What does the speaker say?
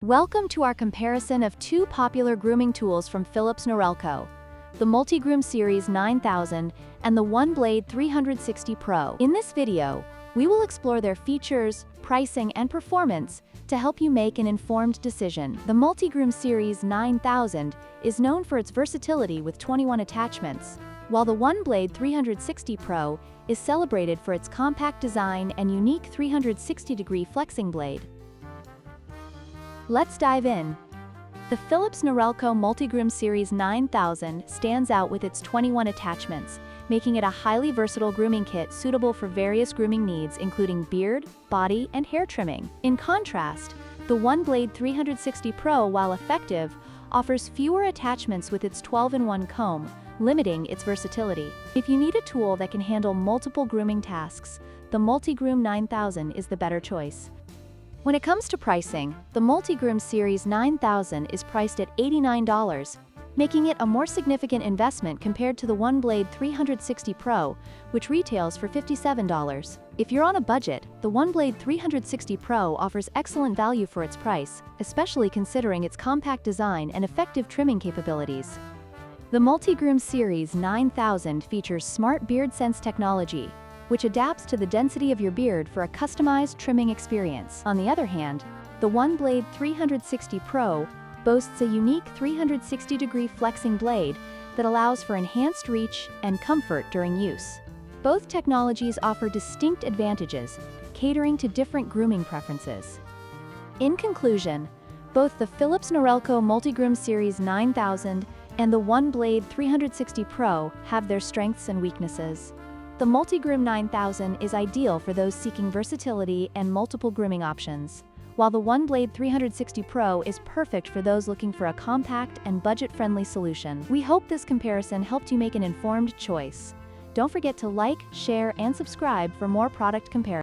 Welcome to our comparison of two popular grooming tools from Philips Norelco, the Multigroom Series 9000 and the OneBlade 360 Pro. In this video, we will explore their features, pricing, and performance to help you make an informed decision. The Multigroom Series 9000 is known for its versatility with 21 attachments, while the OneBlade 360 Pro is celebrated for its compact design and unique 360-degree flexing blade. Let's dive in. The Philips Norelco Multigroom Series 9000 stands out with its 21 attachments, making it a highly versatile grooming kit suitable for various grooming needs including beard, body, and hair trimming. In contrast, the OneBlade 360 Pro, while effective, offers fewer attachments with its 12-in-1 comb, limiting its versatility. If you need a tool that can handle multiple grooming tasks, the Multigroom 9000 is the better choice. When it comes to pricing, the Multigroom Series 9000 is priced at $89, making it a more significant investment compared to the OneBlade 360 Pro, which retails for $57. If you're on a budget, the OneBlade 360 Pro offers excellent value for its price, especially considering its compact design and effective trimming capabilities. The Multigroom Series 9000 features Smart Beard Sense technology, which adapts to the density of your beard for a customized trimming experience. On the other hand, the OneBlade 360 Pro boasts a unique 360-degree flexing blade that allows for enhanced reach and comfort during use. Both technologies offer distinct advantages, catering to different grooming preferences. In conclusion, both the Philips Norelco Multigroom Series 9000 and the OneBlade 360 Pro have their strengths and weaknesses. The Multigroom 9000 is ideal for those seeking versatility and multiple grooming options, while the OneBlade 360 Pro is perfect for those looking for a compact and budget-friendly solution. We hope this comparison helped you make an informed choice. Don't forget to like, share, and subscribe for more product comparisons.